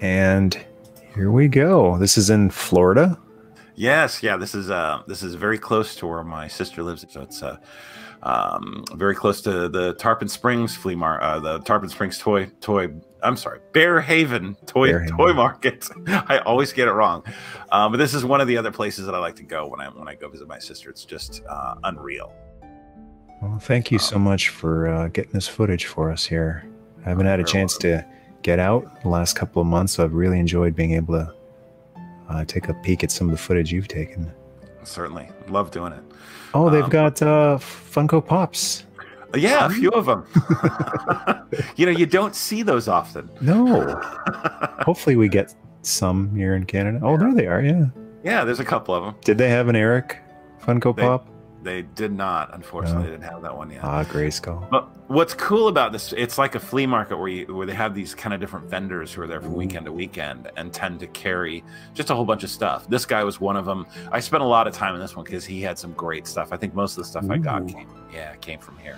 And here we go. This is in Florida. Yes, yeah. This is very close to where my sister lives. So it's very close to the Tarpon Springs Flea Market, the Tarpon Springs Bear Haven toy market. I always get it wrong, but this is one of the other places that I like to go when I go visit my sister. It's just unreal. Well, thank you so much for getting this footage for us here. I haven't had a chance to get out the last couple of months, so I've really enjoyed being able to take a peek at some of the footage you've taken. Certainly, love doing it. Oh, they've got Funko Pops. Yeah, a few of them. You know, you don't see those often. No. Hopefully we get some here in Canada. Oh, there they are, yeah. Yeah, there's a couple of them. Did they have an Eric Funko Pop? They did not. Unfortunately, they didn't have that one yet. Ah, Grayskull. But what's cool about this, it's like a flea market where they have these kind of different vendors who are there from weekend to weekend and tend to carry just a whole bunch of stuff. This guy was one of them. I spent a lot of time in this one because he had some great stuff. I think most of the stuff I got came from here.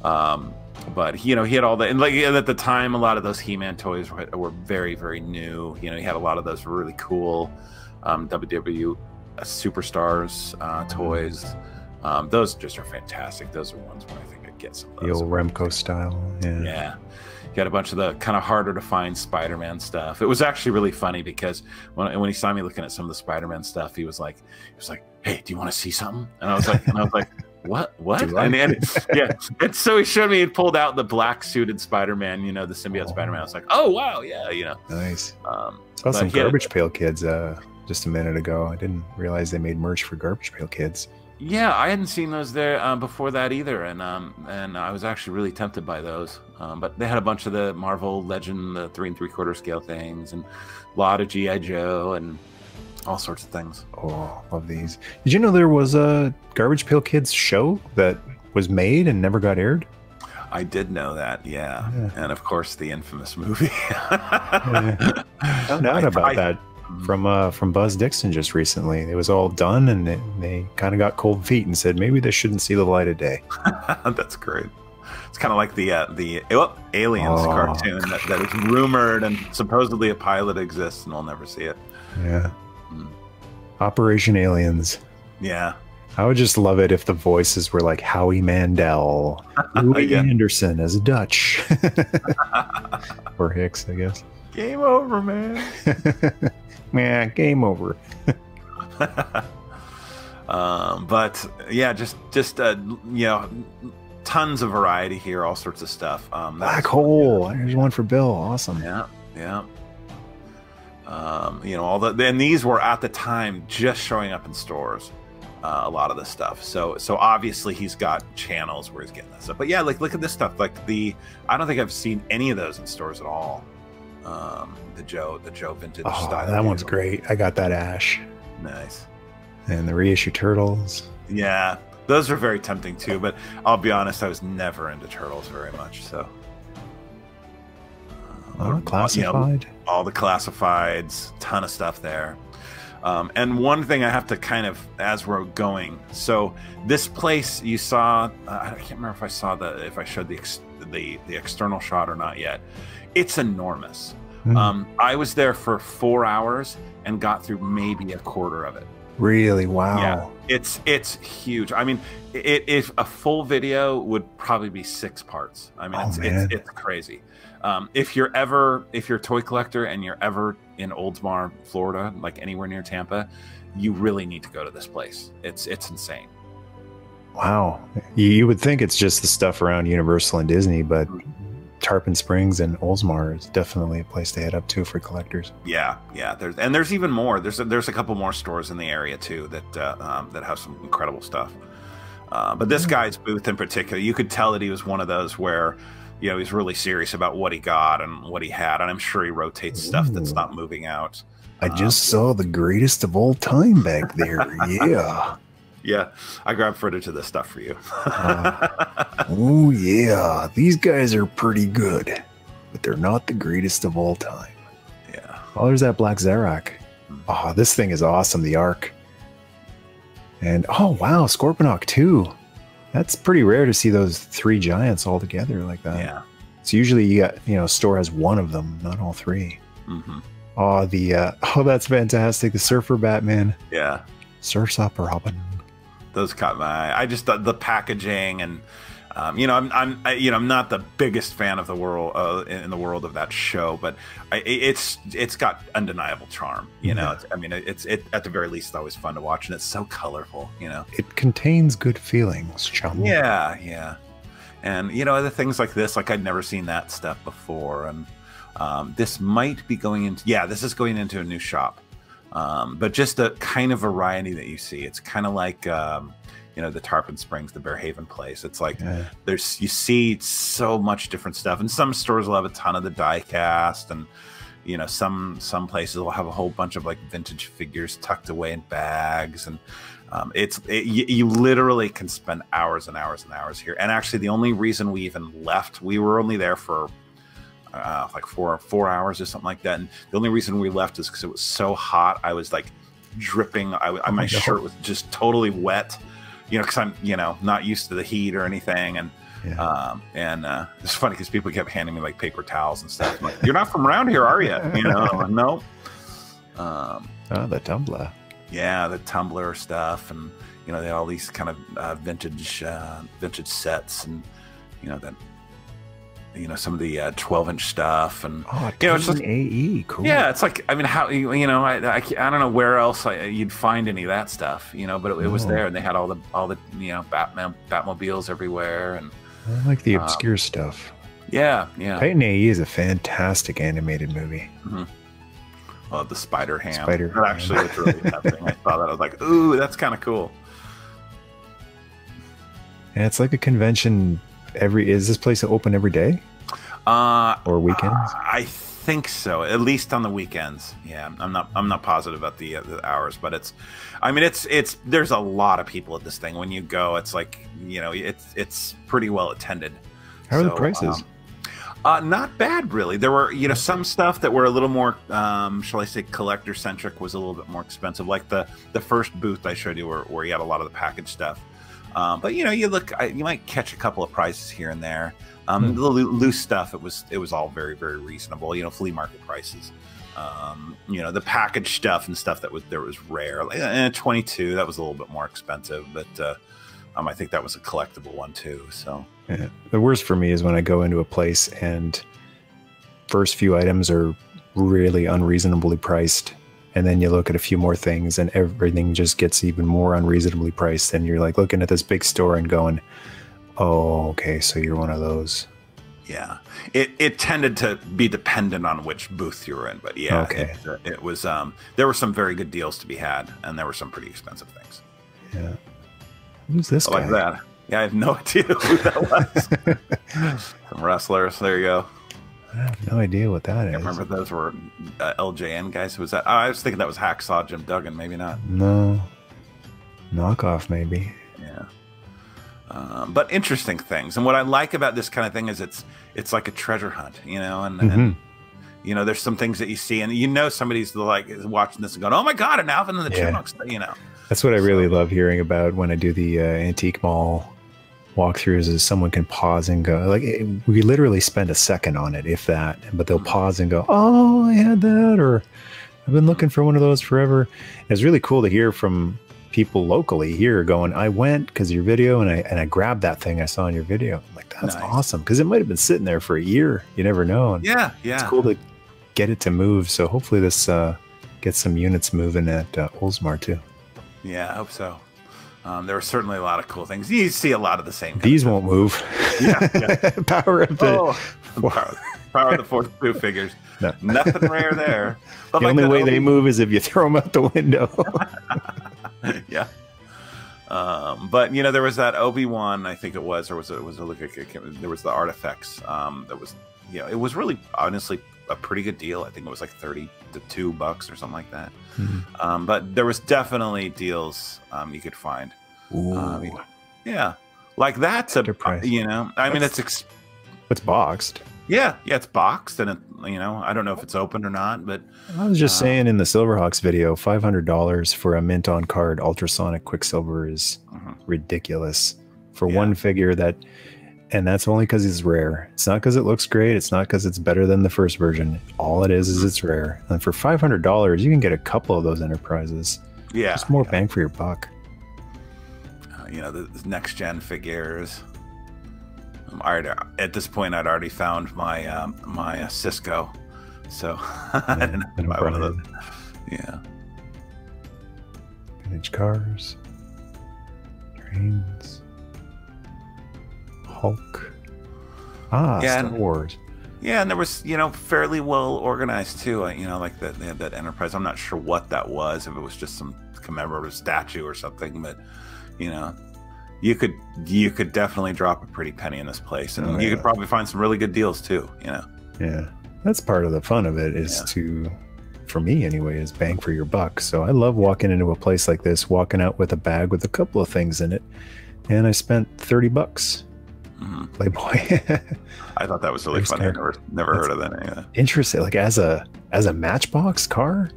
But you know, he had all the, and like at the time, a lot of those He-Man toys were very, very new. You know, he had a lot of those really cool WW Superstars toys. Those just are fantastic. Those are ones where I think I'd get some of those. The old Remco style. Yeah. You got a bunch of the kind of harder to find Spider-Man stuff. It was actually really funny because when he saw me looking at some of the Spider-Man stuff, he was like, "Hey, do you want to see something?" And I was like, What? And so he showed me, he pulled out the black suited Spider-Man, you know, the symbiote Spider-Man. I was like, oh wow, yeah, you know. Nice. Saw some Garbage Pail Kids just a minute ago. I didn't realize they made merch for Garbage Pail Kids. Yeah, I hadn't seen those there before that either, and I was actually really tempted by those. But they had a bunch of the Marvel Legend, the 3 3/4 scale things, and a lot of GI Joe and all sorts of things. Oh, love these. Did you know there was a Garbage Pail Kids show that was made and never got aired? I did know that, yeah. And of course the infamous movie. Found out about that from Buzz Dixon just recently. It was all done and they kind of got cold feet and said maybe this shouldn't see the light of day. That's great. It's kind of like the Aliens cartoon that is rumored and supposedly a pilot exists and we'll never see it. Yeah. Operation Aliens. Yeah. I would just love it if the voices were like Howie Mandel, Louis Anderson as a Dutch. Or Hicks, I guess. Game over, man. Yeah, game over. But yeah, just you know, tons of variety here, all sorts of stuff. Black Hole. There's one for Bill. Awesome. Yeah, yeah. You know, and these were at the time just showing up in stores. A lot of this stuff. So obviously he's got channels where he's getting this stuff. But yeah, like look at this stuff. Like I don't think I've seen any of those in stores at all. The Joe vintage style. That one's great. I got that Ash. Nice. And the reissue Turtles. Yeah, those are very tempting too. But I'll be honest, I was never into Turtles very much. So. Classified. You know, all the classifieds, ton of stuff there. And one thing I have to kind of, as we're going, so this place you saw, I can't remember if I saw if I showed the external shot or not yet. It's enormous. I was there for 4 hours and got through maybe a quarter of it. Really? Wow. Yeah, it's huge. I mean, if a full video would probably be 6 parts. I mean, it's crazy. If you're a toy collector and you're ever in Oldsmar, Florida, like anywhere near Tampa, you really need to go to this place. It's insane. Wow. You would think it's just the stuff around Universal and Disney, but Tarpon Springs and Oldsmar is definitely a place to head up to for collectors. Yeah, yeah. There's even more. There's a couple more stores in the area too that have some incredible stuff. But this guy's booth in particular, you could tell that he was one of those where, you know, he's really serious about what he got and what he had, and I'm sure he rotates stuff that's not moving out. I just saw the greatest of all time back there. Yeah. Yeah, I grabbed footage of this stuff for you. Oh yeah, these guys are pretty good, but they're not the greatest of all time. Yeah. Oh, there's that Black Zarak. Oh, this thing is awesome, the Ark. And oh wow, Scorponok too. That's pretty rare to see those 3 giants all together like that. Yeah. So usually you got, you know, a store has one of them, not all 3. Mm-hmm. Oh, that's fantastic. The Surfer Batman. Yeah. Surf's Up Robin. Those caught my eye. I just thought the packaging and, you know, I'm not the biggest fan of the world in the world of that show, but it's got undeniable charm. You know, it's at the very least it's always fun to watch, and it's so colorful. You know, it contains good feelings, chum. Yeah, yeah. And you know, other things like this, like I'd never seen that stuff before, and this might be going into this is going into a new shop, but just the kind of variety that you see, it's kind of like. You know, the Tarpon Springs, the Bear Haven place. It's like you see so much different stuff, and some stores will have a ton of the die cast, and you know, some places will have a whole bunch of like vintage figures tucked away in bags, and you literally can spend hours and hours and hours here. And actually, the only reason we even left, we were only there for like four hours or something like that, and the only reason we left is because it was so hot. I was like dripping. My shirt was just totally wet. You know, because I'm, you know, not used to the heat or anything, and it's funny because people kept handing me like paper towels and stuff. I'm like, you're not from around here, are you? You know, I'm like, no. The tumbler. Yeah, the tumbler stuff, and you know, they had all these kind of vintage sets, and you know that. You know, some of the 12-inch stuff, and you know, it's just AE, cool. Yeah, it's like, I mean, how, you know, I don't know where else you'd find any of that stuff, you know, but it was there, and they had all the you know, Batmobiles everywhere, and I like the obscure stuff. Yeah. Titan AE is a fantastic animated movie. Mm-hmm. Well, the Spider Ham. That actually was really tempting. I saw that, I was like, ooh, that's kind of cool. And it's like a convention. Is this place open every day? Or weekends? I think so. At least on the weekends. Yeah, I'm not positive about the hours, but it's there's a lot of people at this thing. When you go, it's like, you know, it's pretty well attended. How are the prices? Not bad, really. There were, you know, some stuff that were a little more, shall I say, collector centric was a little bit more expensive. Like the first booth I showed you, where you had a lot of the package stuff. But you know, you might catch a couple of prices here and there. The loose stuff, it was all very, very reasonable. You know, flea market prices. You know, the package stuff and stuff that was rare. Like, 22, that was a little bit more expensive, but I think that was a collectible one too. So yeah. The worst for me is when I go into a place and first few items are really unreasonably priced. And then you look at a few more things and everything just gets even more unreasonably priced. And you're like looking at this big store and going, oh, okay, so you're one of those. Yeah. It tended to be dependent on which booth you were in. But yeah, okay. It was, there were some very good deals to be had. And there were some pretty expensive things. Yeah. Who's this guy? Like that. Yeah, I have no idea who that was. Some wrestlers. There you go. I have no idea what that is. I remember those were LJN guys. Who was that? Oh, I was thinking that was Hacksaw Jim Duggan. Maybe not. No. Knockoff, maybe. Yeah. But interesting things. And what I like about this kind of thing is it's like a treasure hunt, you know, and you know, there's some things that you see, and you know, somebody's like watching this and going, "Oh my God!" And Alvin and the Chipmunks, you know. That's what I really love hearing about when I do the antique mall walkthroughs. Is someone can pause and go, like, we literally spend a second on it, if that, but they'll pause and go, "Oh, I had that," or "I've been looking for one of those forever." And it's really cool to hear from people locally here going, "I went because of your video, and I grabbed that thing I saw in your video." I'm like, that's awesome, because it might have been sitting there for a year. You never know. And yeah. It's cool to get it to move. So hopefully this gets some units moving at Oldsmar too. Yeah, I hope so. There were certainly a lot of cool things. You see a lot of the same. These won't move. Yeah. Power of the power of the fourth two figures. No. Nothing rare there. But the only way they move is if you throw them out the window. Yeah. But you know, there was that Obi-Wan, I think it was, or there was the artifacts. That was, you know, it was really honestly a pretty good deal. I think it was like $32 or something like that. Mm-hmm. But there was definitely deals you could find. Yeah, like that's you know, I mean, it's boxed. Yeah, it's boxed, and you know, I don't know if it's open or not, but I was just saying in the Silverhawks video, $500 for a mint on card Ultrasonic Quicksilver is ridiculous for one figure that, And that's only because it's rare. It's not because it looks great. It's not because it's better than the first version. All it is it's rare. And for $500, you can get a couple of those Enterprises. Yeah. Just more bang for your buck. You know, the next gen figures. At this point, I'd already found my my Cisco, so I didn't have to buy one of those. Yeah. Vintage cars, trains, Hulk. Ah, yeah, Star Wars. Yeah, and there was, you know, fairly well organized too. You know, like they had that Enterprise. I'm not sure what that was, if it was just some commemorative statue or something, but you know, you could definitely drop a pretty penny in this place, and you could probably find some really good deals too. You know. Yeah, that's part of the fun of it is to, for me anyway, is bang for your buck. So I love walking into a place like this, walking out with a bag with a couple of things in it, and I spent $30. Playboy. I thought that was really funny. I never heard of that. Yeah. Interesting. Like as a Matchbox car,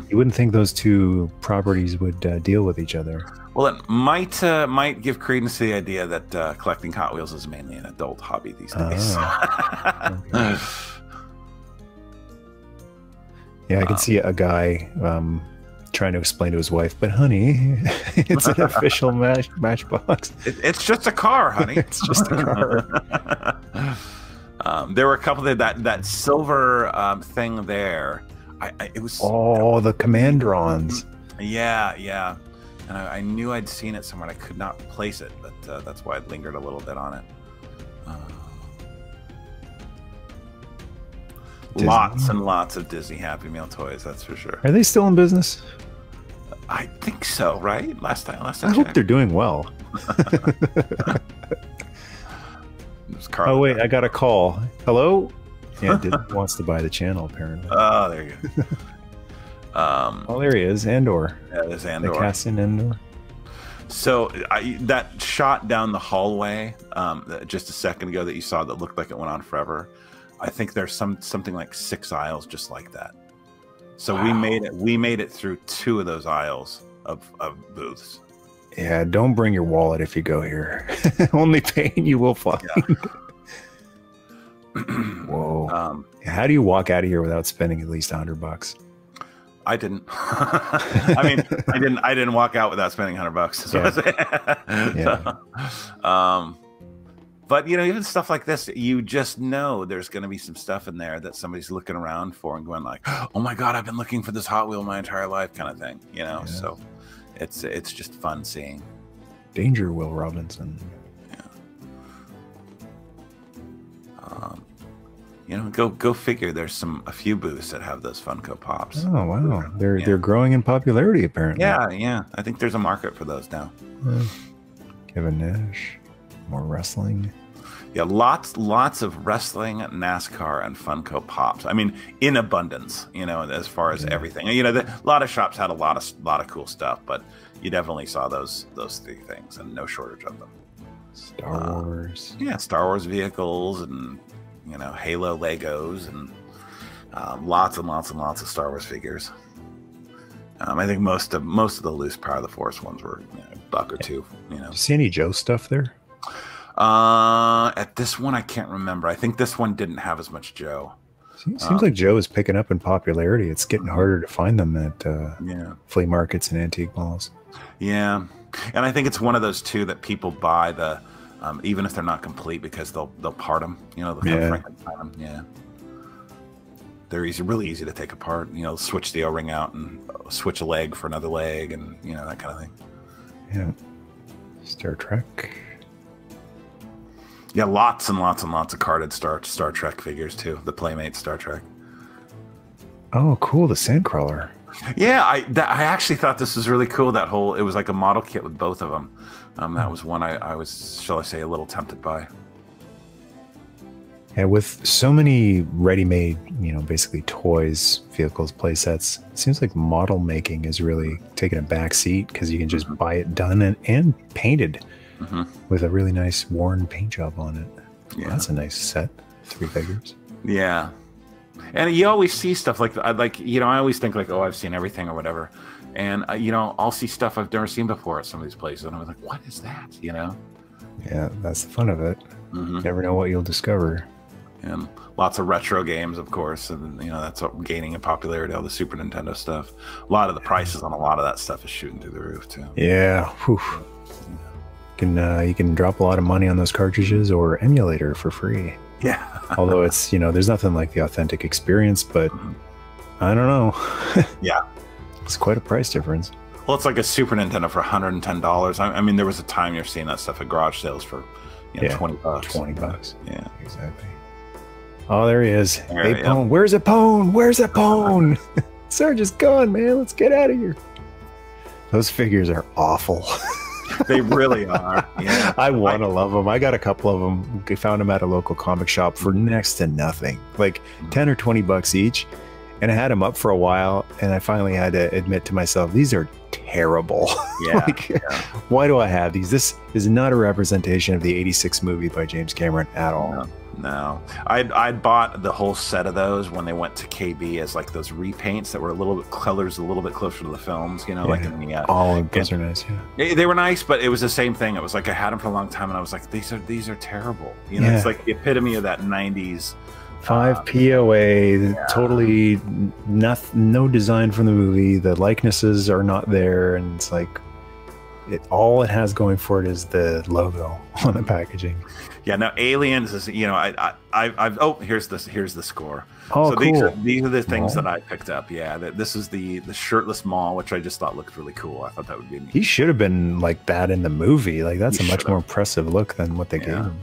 you wouldn't think those two properties would deal with each other. Well, it might give credence to the idea that collecting Hot Wheels is mainly an adult hobby these days. Okay. Yeah, I can see a guy trying to explain to his wife, but honey, it's an official Matchbox. It's just a car, honey. It's just a car. There were a couple of that silver thing there. It was the Commandrons. Yeah. And I knew I'd seen it somewhere. And I could not place it, but that's why I lingered a little bit on it. Lots and lots of Disney Happy Meal toys, that's for sure. Are they still in business? I think so, right? Last time I hope they're doing well. Oh wait, I got a call. Hello? Yeah, Disney wants to buy the channel apparently. Oh, there you go. Oh, there he is, Andor. Yeah, there's Andor. The cast in Andor. So that shot down the hallway just a second ago that you saw that looked like it went on forever. I think there's something like 6 aisles just like that. So we made it through 2 of those aisles of booths. Yeah, don't bring your wallet if you go here. Only pain you will find. Yeah. Whoa. How do you walk out of here without spending at least $100? I didn't. I mean, I didn't walk out without spending $100. So but you know, even stuff like this, you just know there's going to be some stuff in there that somebody's looking around for and going like, "Oh my God, I've been looking for this Hot Wheel my entire life," kind of thing. You know, so it's just fun seeing. Danger, Will Robinson. Yeah. You know, go figure. There's a few booths that have those Funko Pops. Oh wow, they're growing in popularity apparently. Yeah. I think there's a market for those now. Kevin Nash, more wrestling. Yeah, lots of wrestling, NASCAR, and Funko Pops. I mean, in abundance. You know, as far as everything. You know, a lot of shops had a lot of cool stuff, but you definitely saw those 3 things, and no shortage of them. Star Wars. Yeah, Star Wars vehicles and. You know, Halo Legos and lots and lots of Star Wars figures. I think most of the loose Power of the Force ones were $1 or $2. You know, did you see any Joe stuff there? At this one, I can't remember. I think this one didn't have as much Joe. Seems like Joe is picking up in popularity. It's getting harder to find them at flea markets and antique malls. Yeah, and I think it's one of those too that people buy the. Even if they're not complete, because they'll part them, you know, they'll Frankenstein them. Yeah, they're really easy to take apart. You know, switch the O-ring out and switch a leg for another leg, and you know, that kind of thing. Yeah, Star Trek. Yeah, lots and lots of carded Star Trek figures too. The Playmate Star Trek. Oh, cool! The Sandcrawler. Yeah, I actually thought this was really cool. It was like a model kit with both of them. That was one I was, shall I say, a little tempted by. Yeah, with so many ready-made, you know, basically toys, vehicles, play sets, it seems like model making is really taking a back seat because you can just buy it done and painted with a really nice worn paint job on it. Yeah, well, that's a nice set. 3 figures. Yeah. And you always see stuff like you know, I always think like, oh, I've seen everything or whatever. And, you know, I'll see stuff I've never seen before at some of these places. And I'm like, what is that? You know? Yeah, that's the fun of it. Mm-hmm. Never know what you'll discover. And lots of retro games, of course, and that's what gaining in popularity. All the Super Nintendo stuff. A lot of the prices on a lot of that stuff is shooting through the roof too. Yeah. Whew. You can drop a lot of money on those cartridges or emulator for free. Yeah. Although it's there's nothing like the authentic experience, but I don't know. Yeah. It's quite a price difference. Well, it's like a Super Nintendo for $110. I mean, there was a time you're seeing that stuff at garage sales for $20. $20. Yeah, exactly. Oh, there he is. There, hey, Pone. Where's a Pone? Where's a Pone? Sarge is gone, man. Let's get out of here. Those figures are awful. They really are. Yeah. I want to love them. I got a couple of them. I found them at a local comic shop for next to nothing, like 10 or 20 bucks each. And I had them up for a while, and I finally had to admit to myself, these are terrible. Yeah, why do I have these? This is not a representation of the '86 movie by James Cameron at all. No. I bought the whole set of those when they went to KB as like those repaints that were colors a little bit closer to the films, like in the those are nice. Yeah, they were nice, but it was the same thing. It was like I had them for a long time, and I was like, these are terrible. It's like the epitome of that '90s. 5 POA, totally no design from the movie. The likenesses are not there, and it's like all it has going for it is the logo on the packaging. Yeah, now Aliens is here's the score. Oh, so cool. These are the things that I picked up. Yeah, this is the shirtless mall, which I just thought looked really cool. I thought that would be neat. He should have been like that in the movie. Like that's a much more impressive look than what they gave him.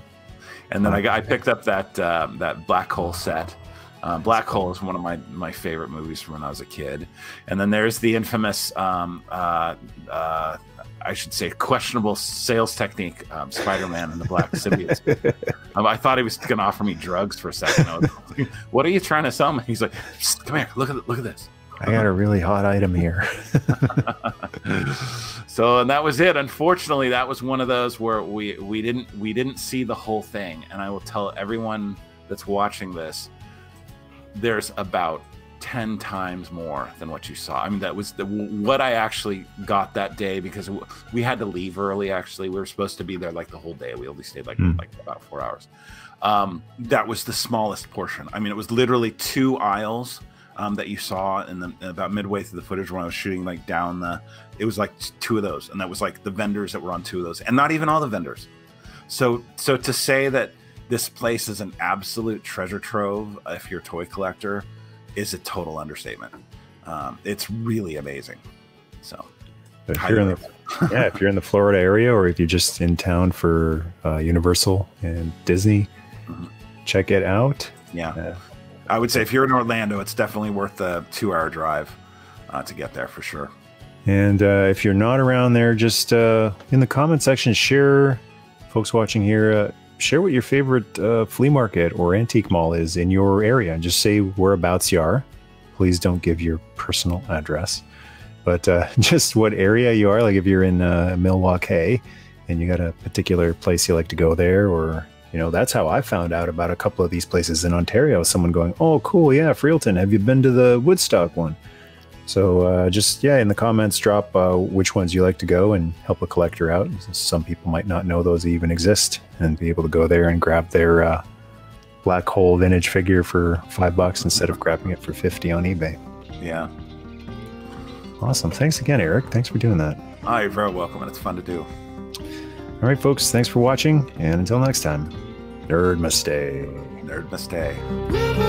And then I picked up that Black Hole set. Black Hole is one of my favorite movies from when I was a kid. And then there's the infamous, I should say, questionable sales technique, Spider-Man and the Black Symbiote. I thought he was going to offer me drugs for a second. I was like, what are you trying to sell me? He's like, come here, look at this. I got a really hot item here. So, and that was it. Unfortunately, that was one of those where we didn't see the whole thing. And I will tell everyone that's watching this, there's about 10 times more than what you saw. I mean, that was what I actually got that day, because we had to leave early. Actually, we were supposed to be there like the whole day. We only stayed like about 4 hours. That was the smallest portion. I mean, it was literally 2 aisles that you saw about midway through the footage when I was shooting like down it was like 2 of those, and that was like the vendors that were on 2 of those, and not even all the vendors. So to say that this place is an absolute treasure trove if you're a toy collector is a total understatement. It's really amazing. So if you're in the Florida area, or if you're just in town for Universal and Disney, check it out. I would say if you're in Orlando, it's definitely worth the 2-hour drive to get there for sure. And if you're not around there, just in the comment section, share, folks watching here, share what your favorite flea market or antique mall is in your area, and just say whereabouts you are. Please don't give your personal address, but just what area you are. Like if you're in Milwaukee and you got a particular place you like to go there, or that's how I found out about a couple of these places in Ontario. Someone going, oh, cool, yeah, Freelton, have you been to the Woodstock one? So just, in the comments, drop which ones you like to go and help a collector out. Some people might not know those even exist and be able to go there and grab their Black Hole vintage figure for $5 instead of grabbing it for $50 on eBay. Yeah. Awesome. Thanks again, Eric. Thanks for doing that. Oh, you're very welcome, and it's fun to do. All right, folks. Thanks for watching, and until next time, Nerd must stay. Nerd must stay.